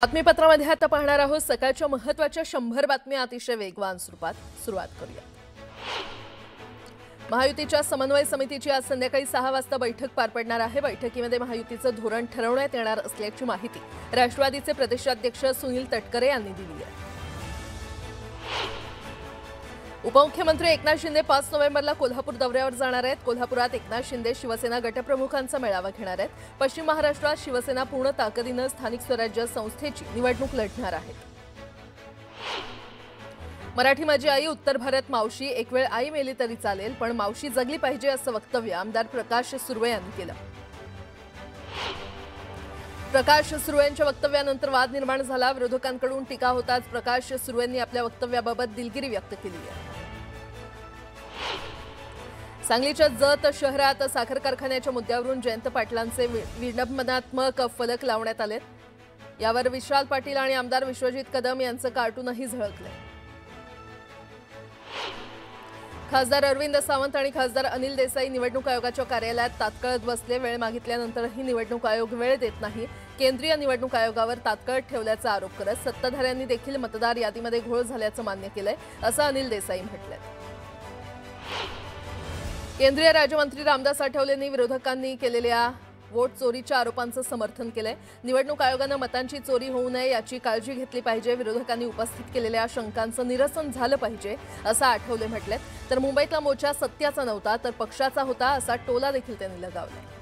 बातमीपत्रामध्ये आता पाहणार आहोत सकाळच्या महत्त्वाच्या 100 बातम्या अतिशय वेगवान स्वरूपात सुरुवात करूया। महायुतीच्या समन्वय समितीची आज संध्याकाळी 6 वाजता बैठक पार पडणार आहे। बैठकीमध्ये महायुतीचं धोरण ठरवण्यात येणार असल्याची माहिती राष्ट्रवादीचे प्रदेशाध्यक्ष सुनील तटकरे यांनी दिली आहे। उपमुख्यमंत्री एकनाथ शिंदे 5 नोव्हेंबरला कोल्हापूर दौऱ्यावर जाणार आहेत। कोल्हापुरात एकनाथ शिंदे शिवसेना गटप्रमुखांचा मेळावा घेणार आहेत। पश्चिम महाराष्ट्रात शिवसेना पूर्ण ताकदीने स्थानिक स्वराज्य संस्थेची निवडणूक लढणार आहे। मराठी माझी आई उत्तर भारत मावशी एक वेळ आई मेली तरी चालेल पण मावशी जगली पाहिजे असं वक्तव्य आमदार प्रकाश सुर्वे यांनी केलं। प्रकाश सुर्वे यांच्या वक्तव्यानंतर वाद निर्माण झाला। विरोधकांकडून टीका होताच प्रकाश सुर्वे यांनी आपल्या वक्तव्याबाबत दिलगिरी व्यक्त केली आहे। सांगलीच्या जत शहरात साखर कारखान्याच्या मुद्द्यावरून जयंत पाटलांचे विडंबनात्मक फलक लावण्यात आले। यावर विशाल पाटील आणि आमदार विश्वजित कदम यांचं कार्टूनही झळकले। खासदार अरविंद सावंत आणि खासदार अनिल देसाई निवडणूक आयोगाच्या कार्यालयात तात्काळ बसले। वेळ मागितल्यानंतरही निवडणूक आयोग वेळ देत नाही। केंद्रीय निवडणूक आयोगावर तात्काळ ठेवल्याचा आरोप करत सत्ताधाऱ्यांनी देखील मतदार यादीमध्ये घोळ झाल्याचं मान्य केलंय असं अनिल देसाई म्हटलंय। केंद्रीय राज्यमंत्री रामदास आठवलेंनी विरोधकांनी केलेल्या वोट चोरीच्या आरोपांचं समर्थन केलंय। निवडणूक आयोगानं मतांची चोरी होऊ नये याची काळजी घेतली पाहिजे। विरोधकांनी उपस्थित केलेल्या शंकांचं निरसन झालं पाहिजे असं आठवले म्हटलेत। तर मुंबईतला मोर्चा सत्याचा नव्हता तर पक्षाचा होता असा टोला देखील त्यांनी लगावलाय।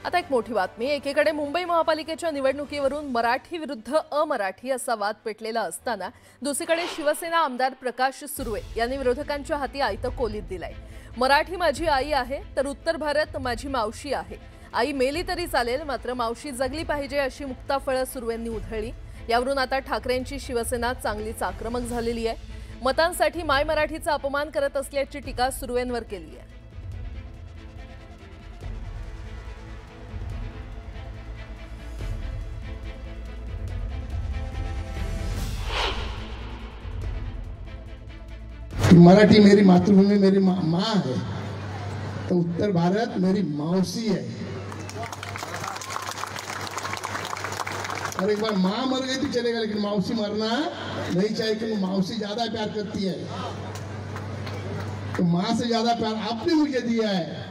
आता एक मोठी बातमी। एकीकडे मुंबई महापालिकेच्या निवडणुकीवरून मराठी विरुद्ध अमराठी असा वाद पेटलेला असताना दुसरीकडे शिवसेना आमदार प्रकाश सुर्वे यांनी विरोधकांच्या हाती आयतं कोलीत दिलंय। मराठी माझी आई आहे तर उत्तर भारत माझी मावशी आहे। आई मेली तरी चालेल मात्र मावशी जगली पाहिजे अशी मुक्ताफळं सुर्वेंनी उधळली। यावरून आता ठाकरेंची शिवसेना चांगलीच आक्रमक झालेली आहे। मतांसाठी माय मराठीचा अपमान करत असल्याची टीका सुर्वेंवर केली आहे। मराठी मेरी मातृभूमि मेरी माँ है तो उत्तर भारत मेरी मौसी है। और एक बार माँ मर गई तो चलेगा लेकिन मौसी मरना नहीं चाहिए क्योंकि मौसी ज्यादा प्यार करती है। तो माँ से ज्यादा प्यार आपने मुझे दिया है।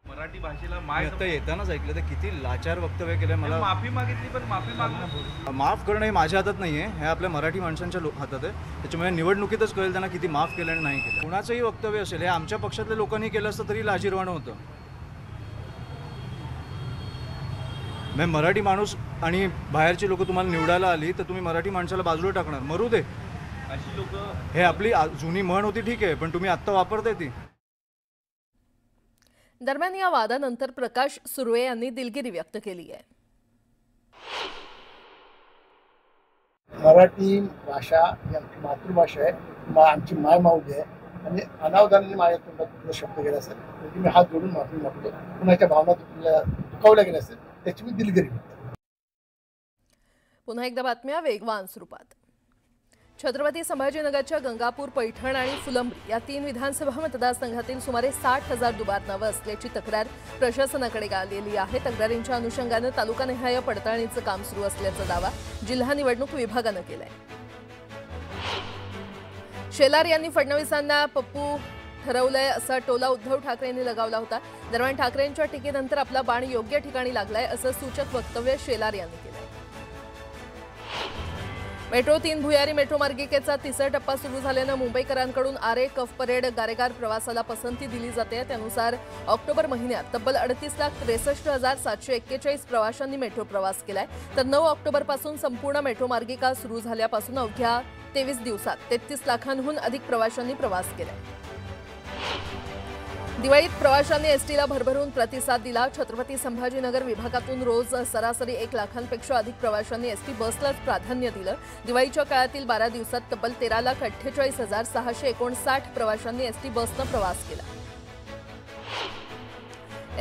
मराठी भाषेला आता येतानाच ऐकलं तर किती लाचार वक्तव्य केलं। मला माफी मागितली पण माफी मागणं माफ करणं हे माझ्या हातात नाहीये, हे आपल्या मराठी माणसांच्या हातात आहे। त्याच्यामुळे निवडणुकीतच कळेल त्यांना किती माफ केलं आणि नाही केलं। कुणाचंही वक्तव्य असेल हे आमच्या पक्षातल्या लोकांनी केलं असतं तरी लाजिरवाणं होतं। मी मराठी माणूस आणि बाहेरची लोक तुम्हाला निवडायला आली तर तुम्ही मराठी माणसाला बाजूला टाकणार, मरू दे अशी लोक। हे आपली जुनी म्हण होती ठीक आहे पण तुम्ही आत्ता वापरताय ती। दरम्यान या वादानंतर प्रकाश सुर्वे यांनी दिलगिरी व्यक्त केली आहे। मराठी भाषा ही आमची मातृभाषा आहे, आमची माय माऊली आहे आणि अनावधानाने माझ्या तोंडात शब्द गेला असेल म्हणजे मी हात जोडून माफी मागतो। कुणाच्या भावना दुखावल्या गेल्या असेल त्याची मी दिलगिरी व्यक्त। पुन्हा एकदा बातम्या वेगवान स्वरूपात। छत्रपती संभाजीनगरच्या गंगापूर, पैठण आणि फुलंब्री या 3 विधानसभा मतदारसंघातील सुमारे 60,000 दुबार नावं असल्याची तक्रार प्रशासनाकडे आलेली आहे। तक्रारींच्या अनुषंगाने तालुकानिहाय पडताळणीचं काम सुरू असल्याचा दावा जिल्हा निवडणूक विभागानं केलाय। शेलार यांनी फडणवीसांना पप्पू ठरवलंय असा टोला उद्धव ठाकरे यांनी लगावला होता। दरम्यान ठाकरेंच्या टीकेनंतर आपला बाण योग्य ठिकाणी लागलाय असं सूचक वक्तव्य शेलार यांनी केलंय। मेट्रो 3 भुयारी मेट्रो मार्गिकेचा 3रा टप्पा सुरू झाल्यानं मुंबईकरांकडून आरे कफ परेड गारेगार प्रवासाला पसंती दिली जाते। त्यानुसार ऑक्टोबर महिन्यात तब्बल 38,63,741 प्रवाशांनी मेट्रो प्रवास केलाय। तर 9 ऑक्टोबरपासून संपूर्ण मेट्रो मार्गिका सुरू झाल्यापासून अवघ्या 23 दिवसात 33 लाखांहून अधिक प्रवाशांनी प्रवास केलाय। दिवाळीत प्रवाशांनी एसटीला भरभरून प्रतिसाद दिला। छत्रपती संभाजीनगर विभागातून रोज सरासरी 1 लाखांपेक्षा अधिक प्रवाशांनी एसटी बसलाच प्राधान्य दिलं। दिवाळीच्या काळातील 12 दिवसात तब्बल 13,48,659 प्रवाशांनी एसटी बसनं प्रवास केला।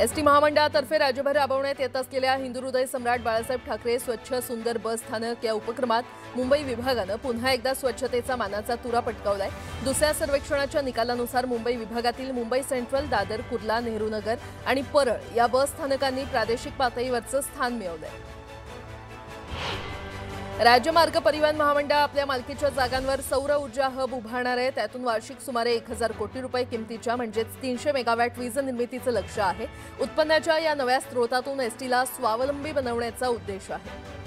एसटी महामंडळातर्फे राज्यभर राबवण्यात येत असलेल्या हिंदू हृदय सम्राट बाळासाहेब ठाकरे स्वच्छ सुंदर बस स्थानक या उपक्रमात मुंबई विभागानं पुन्हा एकदा स्वच्छतेचा मानाचा तुरा पटकावलाय। दुसऱ्या सर्वेक्षणाच्या निकालानुसार मुंबई विभागातील मुंबई सेंट्रल, दादर, कुर्ला, नेहरू नगर आणि परळ या बस स्थानकांनी प्रादेशिक पातळीवरचं स्थान मिळवलंय। राज्य मार्ग परिवहन महामंडळ आपल्या मालकीच्या जागांवर सौर ऊर्जा हब उभारणार आहे। त्यातून वार्षिक सुमारे 1000 कोटी रुपये किमतीच्या म्हणजेच 300 मेगावॅट वीज निर्मितीचं लक्ष्य आहे। उत्पन्नाच्या या नव्या स्रोतातून एसटीला स्वावलंबी बनवण्याचा उद्देश आहे।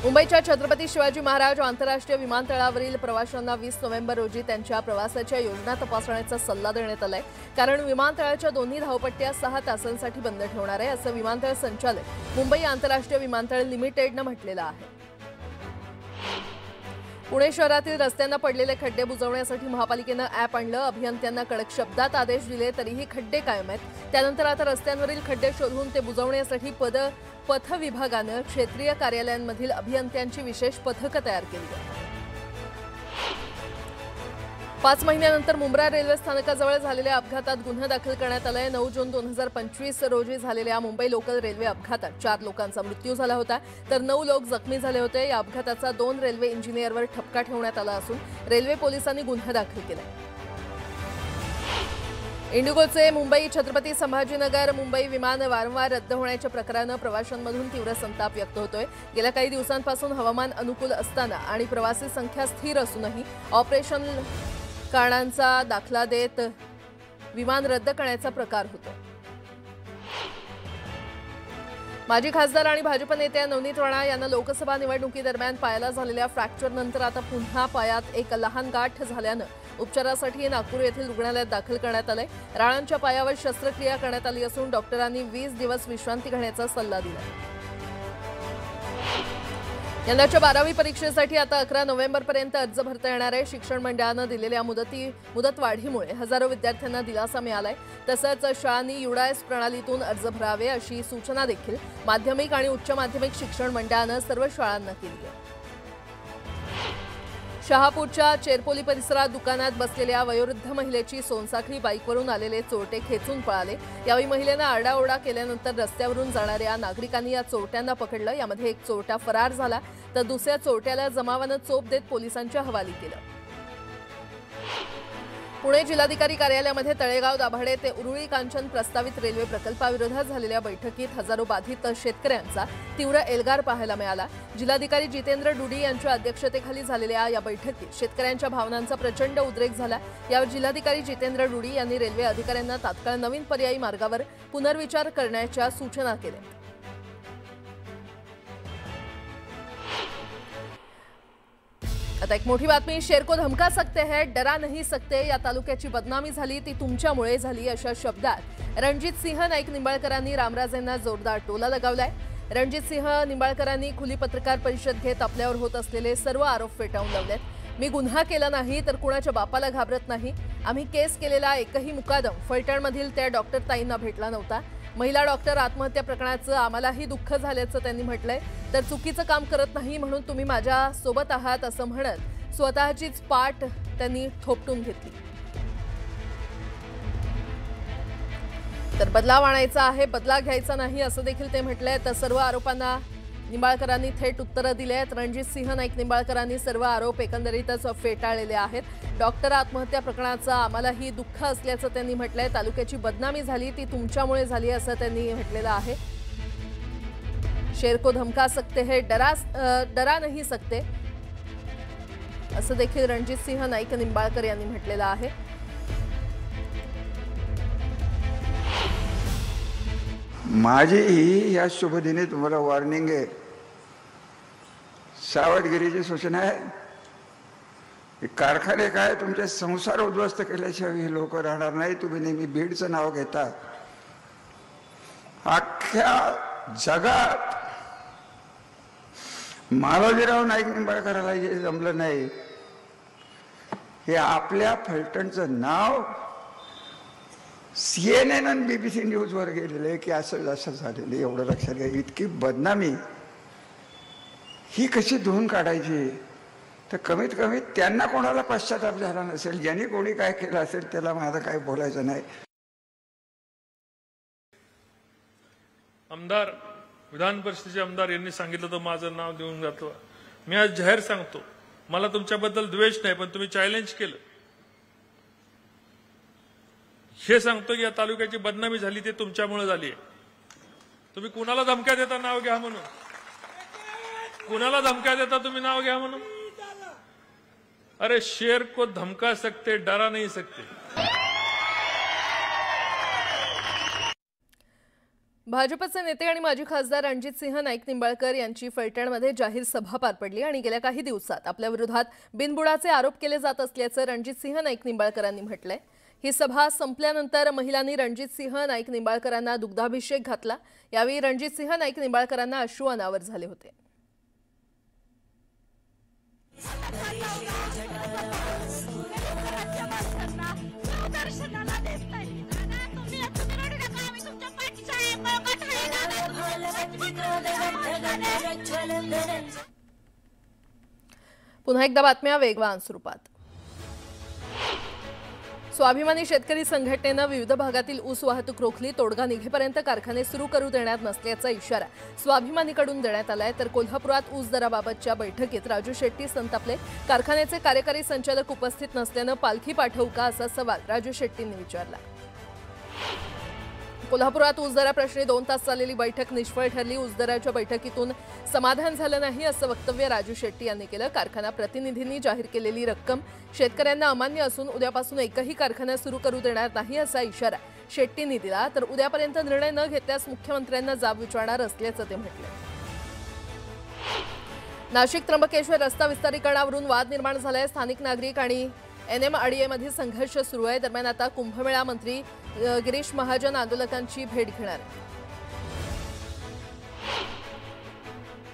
मुंबईच्या छत्रपती शिवाजी महाराज आंतरराष्ट्रीय विमानतळावरील प्रवाशांना 20 नोव्हेंबर रोजी त्यांच्या प्रवासाच्या योजना तपासण्याचा सल्ला देण्यात आलाय। कारण विमानतळाच्या दोन्ही धावपट्ट्या 6 तासांसाठी बंद ठेवणार आहे, असं विमानतळ संचालक मुंबई आंतरराष्ट्रीय विमानतळ लिमिटेडनं म्हटलेलं आहे। पुणे शहरातील रस्त्यांना पडलेले खड्डे बुजवण्यासाठी महापालिकेनं ॲप आणलं। अभियंत्यांना कडक शब्दात आदेश दिले तरीही खड्डे कायम आहेत। त्यानंतर आता रस्त्यांवरील खड्डे शोधून ते बुजवण्यासाठी पथ विभागानं क्षेत्रीय कार्यालयांमधील अभियंत्यांची विशेष पथकं तयार केली आहेत। 5 महिन्यानंतर मुंब्रा रेल्वे स्थानकाजवळ झालेल्या अपघातात गुन्हा दाखल करण्यात आलाय। 9 जून 2025 रोजी झालेल्या मुंबई लोकल रेल्वे अपघातात 4 लोकांचा मृत्यू झाला होता, तर 9 लोक जखमी झाले होते। या अपघाताचा 2 रेल्वे इंजिनियरवर ठपका ठेवण्यात आला असून रेल्वे पोलिसांनी गुन्हा दाखल केलाय। इंडिगोचे मुंबई छत्रपती संभाजीनगर मुंबई विमान वारंवार रद्द होण्याच्या प्रकारानं प्रवाशांमधून तीव्र संताप व्यक्त होतोय। गेल्या काही दिवसांपासून हवामान अनुकूल असताना आणि प्रवासी संख्या स्थिर असूनही ऑपरेशन कारणांचा दाखला देत विमान रद्द करण्याचा प्रकार होतो। माजी खासदार आणि भाजप नेत्या नवनीत राणा यांना लोकसभा निवडणुकीदरम्यान पायाला झालेल्या फ्रॅक्चरनंतर आता पुन्हा पायात एक लहान गाठ झाल्यानं उपचारासाठी नागपूर येथील रुग्णालयात दाखल करण्यात आलंय। राणांच्या पायावर शस्त्रक्रिया करण्यात आली असून डॉक्टरांनी 20 दिवस विश्रांती घेण्याचा सल्ला दिला। यंदाच्या 12वी परीक्षेसाठी आता 11 नोव्हेंबरपर्यंत अर्ज भरता येणार आहे। शिक्षण मंडळानं दिलेल्या मुदतवाढीमुळे हजारो विद्यार्थ्यांना दिलासा मिळालाय। तसंच शाळांनी युडाएस प्रणालीतून अर्ज भरावे अशी सूचना देखील माध्यमिक आणि उच्च माध्यमिक शिक्षण मंडळानं सर्व शाळांना केली आहे। शहापूरच्या चेरपोली परिसरात दुकानात बसलेल्या वयोवृद्ध महिलेची सोनसाखळी बाईकवरून आलेले चोरटे खेचून पळाले। यावेळी महिलेनं आरडाओरडा केल्यानंतर रस्त्यावरून जाणाऱ्या नागरिकांनी या चोरट्यांना पकडलं। यामध्ये एक चोरटा फरार झाला तर दुसऱ्या चोरट्याला जमावानं चोप देत पोलिसांच्या हवाली केलं। पुणे जिल्हाधिकारी कार्यालयामध्ये तळेगाव दाभाडे ते उरुळी कांचन प्रस्तावित रेल्वे प्रकल्पाविरोधात झालेल्या बैठकीत हजारो बाधित शेतकऱ्यांचा तीव्र एल्गार पाहायला मिळाला। जिल्हाधिकारी जितेंद्र डुडी यांच्या अध्यक्षतेखाली झालेल्या या बैठकीत शेतकऱ्यांच्या भावनांचा प्रचंड उद्रेक झाला। यावर जिल्हाधिकारी जितेंद्र डुडी यांनी रेल्वे अधिकाऱ्यांना तात्काळ नवीन पर्यायी मार्गावर पुनर्विचार करण्याच्या सूचना केल्या। आता एक मोठी बातमी, शेर को धमका सकते हैं डरा नहीं सकते या तालुक्याची बदनामी झाली ती तुमच्यामुळे झाली अशा शब्दात रणजित सिंह नाईक निंबाळकरांनी रामराजेंना जोरदार टोला लगावलाय। रणजित सिंह निंबाळकरांनी खुली पत्रकार परिषद घेत आपल्यावर होत असलेले सर्व आरोप फेटाळून लावलेत। मी गुन्हा केला नाही तर कुणाच्या बापाला घाबरत नाही। आम्ही केस केलेला एकही मुकादम फलटणमधील त्या डॉक्टर ताईंना भेटला नव्हता। महिला डॉक्टर आत्महत्या प्रकरणाचं आम्हालाही दुःख झाल्याचं त्यांनी म्हटलंय। तर चुकीचं काम करत नाही म्हणून तुम्ही माझ्या सोबत आहात असं म्हणत स्वतःचीच पाठ त्यांनी थोपटून घेतली। तर बदलाव आणायचा आहे, बदला घ्यायचा नाही असं देखील ते म्हटलंय। तर सर्व आरोपांना निंबाळकरांनी थेट उत्तरं दिली आहेत। रणजित सिंह नाईक निंबाळकरांनी सर्व आरोप एकंदरीतच फेटाळलेले आहेत। डॉक्टर आत्महत्या प्रकरणाचं आम्हालाही दुःख असल्याचं त्यांनी म्हटलंय। तालुक्याची बदनामी झाली ती तुमच्यामुळे झाली असं त्यांनी म्हटलेलं आहे। शेर को धमका सकते हैं डरा नहीं सकते असं देखील रणजित सिंह नाईक निंबाळकर यांनी म्हटलेलं आहे। माझी या शुभदिनी तुम्हाला वॉर्निंग आहे, सावधगिरीची सूचना आहे। कारखाने काय तुमचे संसार उद्ध्वस्त केल्याशिवाय हे लोक राहणार नाही। तुम्ही नेहमी बीडचं नाव घेता, अख्ख्या जगात मालोजीराव नाईक निंबाळकराला जे जमलं नाही हे आपल्या फलटणचं नाव CNN आणि BBC न्यूजवर गेलेलं आहे की असं झालेलं आहे। एवढं लक्षात घ्या, इतकी बदनामी ही कशी धुवून काढायची। तर कमीत कमी त्यांना कोणाला पश्चाताप झाला नसेल, ज्यांनी कोणी काय केलं असेल त्याला माझं काय बोलायचं नाही। आमदार विधान परिषदेचे आमदार यांनी सांगितलं तर माझं नाव देऊन जातो. मी आज जाहीर सांगतो, मला तुमच्याबद्दल द्वेष नाही, पण तुम्ही चॅलेंज केलं. हे सांगतो की या तालुक्याची बदनामी झाली ते तुमच्यामुळे झाली आहे. तुम्ही कुणाला धमक्या देता नाव घ्या म्हणून? कुणाला धमक्या देता तुम्ही नाव घ्या म्हणून? अरे शेर को धमका सकते, डरा नहीं सकते. भाजपचे नेते आणि माजी खासदार रणजितसिंह नाईक निंबाळकर यांची फलटणमध्ये जाहीर सभा पार पडली आणि गेल्या काही दिवसात आपल्या विरोधात बिनबुडाचे आरोप केले जात असल्याचं रणजितसिंह नाईक निंबाळकरांनी म्हटलंय. ही सभा संपल्यानंतर महिलांनी रणजितसिंह नाईक निंबाळकरांना दुग्धाभिषेक घातला. यावेळी रणजितसिंह नाईक निंबाळकरांना अश्रू अनावर झाले होते. पुन्हा एकदा बातम्या वेगवान स्वरूपात. स्वाभिमानी शेतकरी संघटनेनं विविध भागातील ऊस वाहतूक रोखली. तोडगा निघेपर्यंत कारखाने सुरू करू देणार नसल्याचा इशारा स्वाभिमानीकडून देण्यात आलाय. तर कोल्हापुरात ऊस दराबाबतच्या बैठकीत राजू शेट्टी संतापले. कारखान्याचे कार्यकारी संचालक उपस्थित नसल्यानं पालखी पाठवू का असा सवाल राजू शेट्टींनी विचारला. कोल्हापुरात ऊस दराप्रश्नी 2 तास चाललेली बैठक निष्फळ ठरली. ऊस दराच्या बैठकीतून समाधान झालं नाही असं वक्तव्य राजू शेट्टी यांनी केलं. कारखाना प्रतिनिधींनी जाहीर केलेली रक्कम शेतकऱ्यांना अमान्य असून उद्यापासून एकही कारखाना सुरू करू देणार नाही असा इशारा शेट्टींनी दिला. तर उद्यापर्यंत निर्णय न घेतल्यास मुख्यमंत्र्यांना जाब विचारणार असल्याचं ते म्हटले. नाशिक त्र्यंबकेश्वर रस्ता विस्तारीकरणावरून वाद निर्माण झालाय. स्थानिक नागरिक आणि NMRDA मध्ये संघर्ष सुरू आहे. दरम्यान आता कुंभमेळा मंत्री गिरीश महाजन आंदोलकांची भेट घेणार.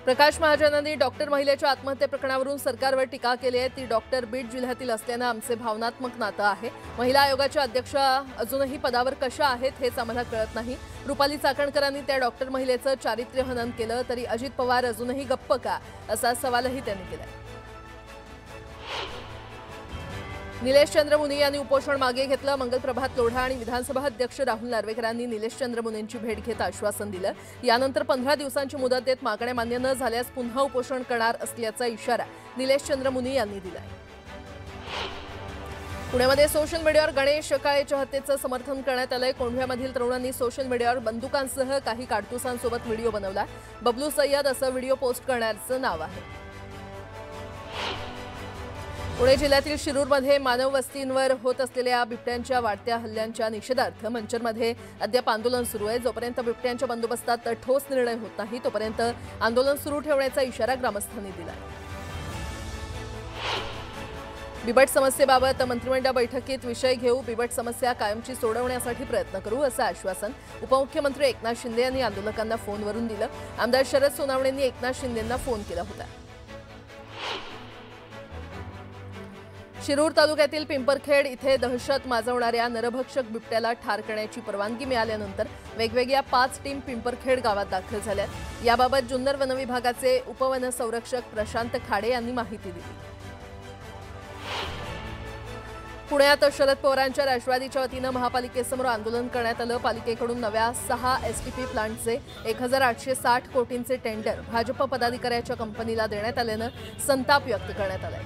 प्रकाश महाजनांनी डॉक्टर महिलेच्या आत्महत्ये प्रकरणावरून सरकारवर टीका केली आहे. ती डॉक्टर बीड जिल्ह्यातील असल्यानं आमचे भावनात्मक नातं आहे. महिला आयोगाच्या अध्यक्षा अजूनही पदावर कशा आहेत हेच आम्हाला कळत नाही. रुपाली चाकणकरांनी त्या डॉक्टर महिलेचं चारित्र्य हनन केलं तरी अजित पवार अजूनही गप्प का असा सवालही त्यांनी केला. निलेश चंद्र मुनी यांनी उपोषण मागे घेतलं. मंगलप्रभात लोढा आणि विधानसभा अध्यक्ष राहुल नार्वेकरांनी निलेश चंद्र मुनींची भेट घेत आश्वासन दिलं. यानंतर 15 दिवसांची मुदत देत मागण्या मान्य न झाल्यास पुन्हा उपोषण करणार असल्याचा इशारा निलेश चंद्र मुनी यांनी दिला. पुण्यामध्ये सोशल मीडियावर गणेश काळेच्या हत्येचं समर्थन करण्यात आलंय. कोंढव्यामधील तरुणांनी सोशल मीडियावर बंदुकांसह काही काडतुसांसोबत व्हिडिओ बनवला. बबलू सय्यद असं व्हिडिओ पोस्ट करण्याचं नाव आहे. पुणे जिल्ह्यातील शिरूरमध्ये मानव वस्तींवर होत असलेल्या बिबट्यांच्या वाढत्या हल्ल्यांच्या निषेधार्थ मंचरमध्ये अद्याप आंदोलन सुरू आहे. जोपर्यंत बिबट्यांच्या बंदोबस्तात ठोस निर्णय होत नाही तोपर्यंत आंदोलन सुरू ठेवण्याचा इशारा ग्रामस्थांनी दिला. बिबट समस्येबाबत मंत्रिमंडळ बैठकीत विषय घेऊ. बिबट समस्या कायमची सोडवण्यासाठी प्रयत्न करू असं आश्वासन उपमुख्यमंत्री एकनाथ शिंदे यांनी आंदोलकांना फोनवरून दिलं. आमदार शरद सोनावणेंनी एकनाथ शिंदेंना फोन केला होता. शिरूर तालुक्यातील पिंपरखेड इथे दहशत माजवणाऱ्या नरभक्षक बिबट्याला ठार करण्याची परवानगी मिळाल्यानंतर वेगवेगळ्या 5 टीम पिंपरखेड गावात दाखल झाल्यात. याबाबत जुन्नर वनविभागाचे उपवन संरक्षक प्रशांत खाडे यांनी माहिती दिली. पुण्यात शरद पवारांच्या राष्ट्रवादीच्या वतीनं महापालिकेसमोर आंदोलन करण्यात आलं. पालिकेकडून नव्या 6 STP प्लांटचे 1860 कोटींचे टेंडर भाजप पदाधिकाऱ्याच्या कंपनीला देण्यात आल्यानं संताप व्यक्त करण्यात आला.